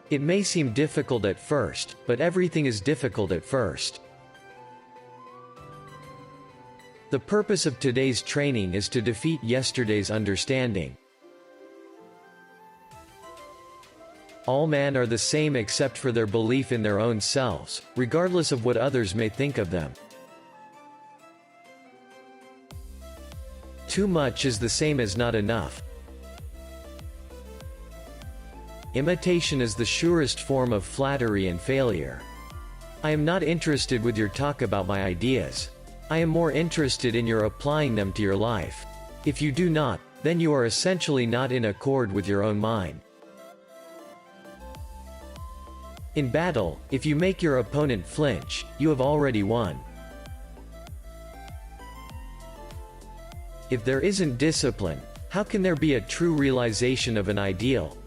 It may seem difficult at first, but everything is difficult at first. The purpose of today's training is to defeat yesterday's understanding. All men are the same except for their belief in their own selves, regardless of what others may think of them. Too much is the same as not enough. Imitation is the surest form of flattery and failure. I am not interested with your talk about my ideas. I am more interested in your applying them to your life. If you do not, then you are essentially not in accord with your own mind. In battle, if you make your opponent flinch, you have already won. If there isn't discipline, how can there be a true realization of an ideal?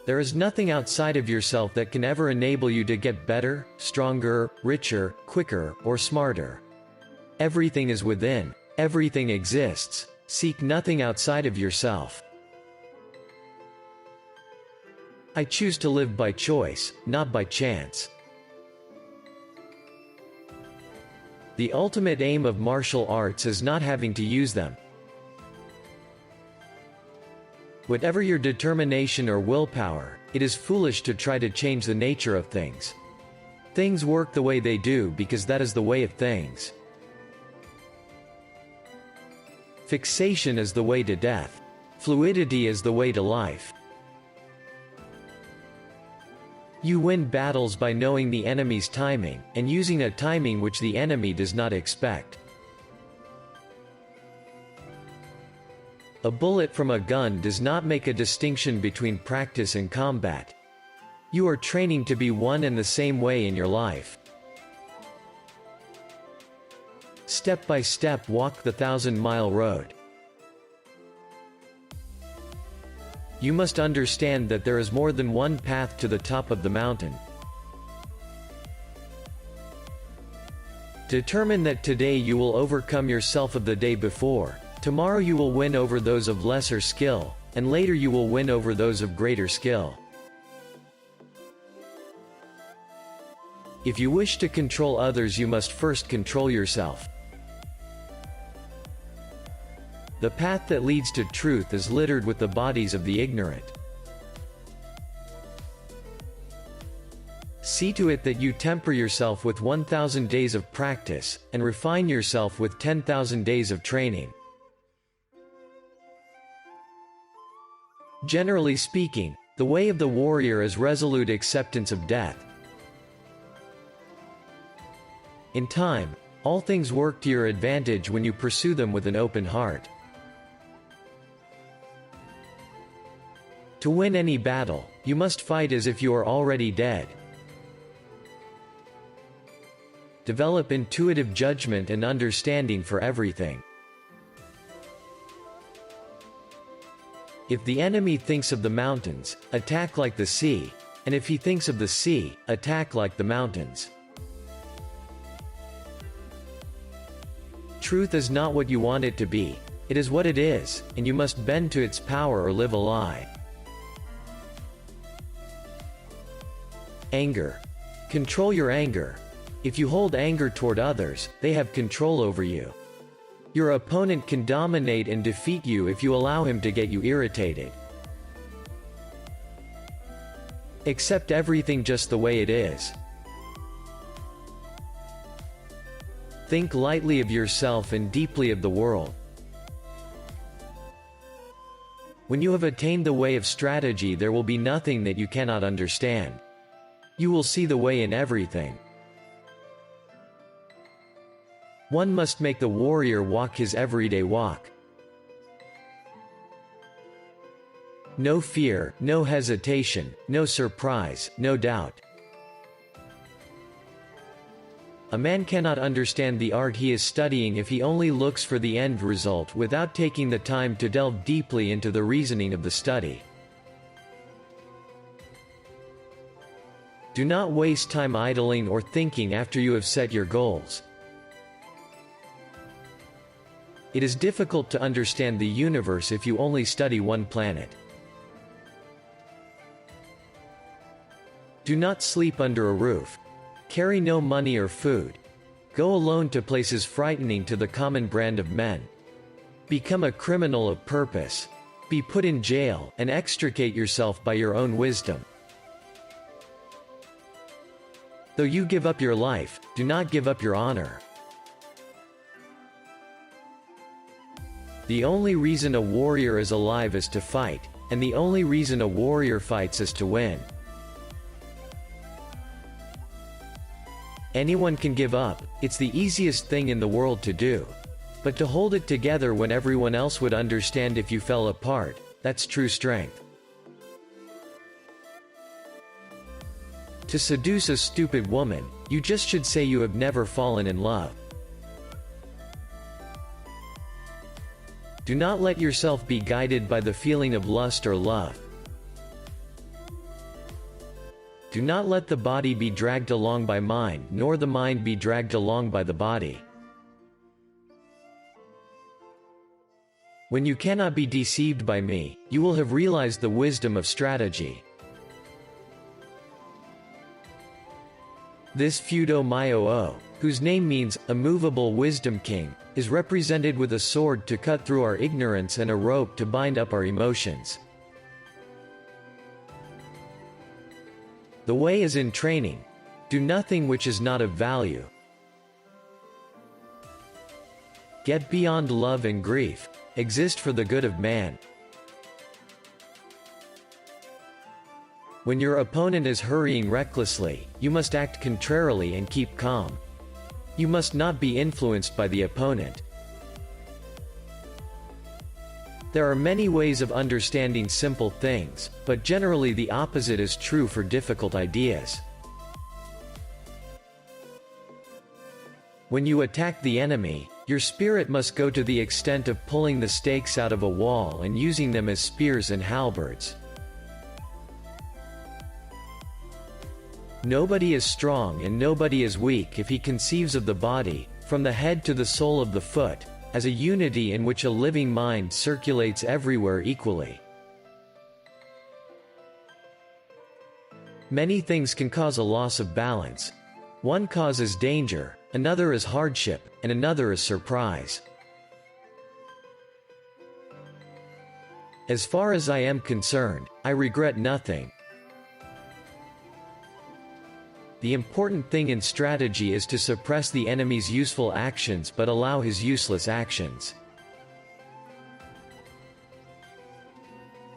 There is nothing outside of yourself that can ever enable you to get better, stronger, richer, quicker, or smarter. Everything is within. Everything exists. Seek nothing outside of yourself. I choose to live by choice, not by chance. The ultimate aim of martial arts is not having to use them. Whatever your determination or willpower, it is foolish to try to change the nature of things. Things work the way they do because that is the way of things. Fixation is the way to death. Fluidity is the way to life. You win battles by knowing the enemy's timing, and using a timing which the enemy does not expect. A bullet from a gun does not make a distinction between practice and combat. You are training to be one and the same way in your life. Step by step walk the 1,000-mile road. You must understand that there is more than one path to the top of the mountain. Determine that today you will overcome yourself of the day before. Tomorrow you will win over those of lesser skill, and later you will win over those of greater skill. If you wish to control others, you must first control yourself. The path that leads to truth is littered with the bodies of the ignorant. See to it that you temper yourself with 1,000 days of practice, and refine yourself with 10,000 days of training. Generally speaking, the way of the warrior is resolute acceptance of death. In time, all things work to your advantage when you pursue them with an open heart. To win any battle, you must fight as if you are already dead. Develop intuitive judgment and understanding for everything. If the enemy thinks of the mountains, attack like the sea, and if he thinks of the sea, attack like the mountains. Truth is not what you want it to be, it is what it is, and you must bend to its power or live a lie. Anger. Control your anger. If you hold anger toward others, they have control over you. Your opponent can dominate and defeat you if you allow him to get you irritated. Accept everything just the way it is. Think lightly of yourself and deeply of the world. When you have attained the way of strategy, there will be nothing that you cannot understand. You will see the way in everything. One must make the warrior walk his everyday walk. No fear, no hesitation, no surprise, no doubt. A man cannot understand the art he is studying if he only looks for the end result without taking the time to delve deeply into the reasoning of the study. Do not waste time idling or thinking after you have set your goals. It is difficult to understand the universe if you only study one planet. Do not sleep under a roof. Carry no money or food. Go alone to places frightening to the common brand of men. Become a criminal of purpose. Be put in jail, and extricate yourself by your own wisdom. Though you give up your life, do not give up your honor. The only reason a warrior is alive is to fight, and the only reason a warrior fights is to win. Anyone can give up, it's the easiest thing in the world to do. But to hold it together when everyone else would understand if you fell apart, that's true strength. To seduce a stupid woman, you just should say you have never fallen in love. Do not let yourself be guided by the feeling of lust or love. Do not let the body be dragged along by mind, nor the mind be dragged along by the body. When you cannot be deceived by me, you will have realized the wisdom of strategy. This Fudo Myo-o, whose name means, immovable wisdom king, is represented with a sword to cut through our ignorance and a rope to bind up our emotions. The way is in training. Do nothing which is not of value. Get beyond love and grief. Exist for the good of man. When your opponent is hurrying recklessly, you must act contrarily and keep calm. You must not be influenced by the opponent. There are many ways of understanding simple things, but generally the opposite is true for difficult ideas. When you attack the enemy, your spirit must go to the extent of pulling the stakes out of a wall and using them as spears and halberds. Nobody is strong and nobody is weak if he conceives of the body, from the head to the sole of the foot, as a unity in which a living mind circulates everywhere equally. Many things can cause a loss of balance. One cause is danger, another is hardship, and another is surprise. As far as I am concerned, I regret nothing. The important thing in strategy is to suppress the enemy's useful actions but allow his useless actions.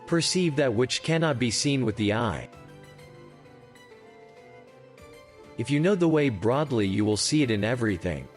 Perceive that which cannot be seen with the eye. If you know the way broadly, you will see it in everything.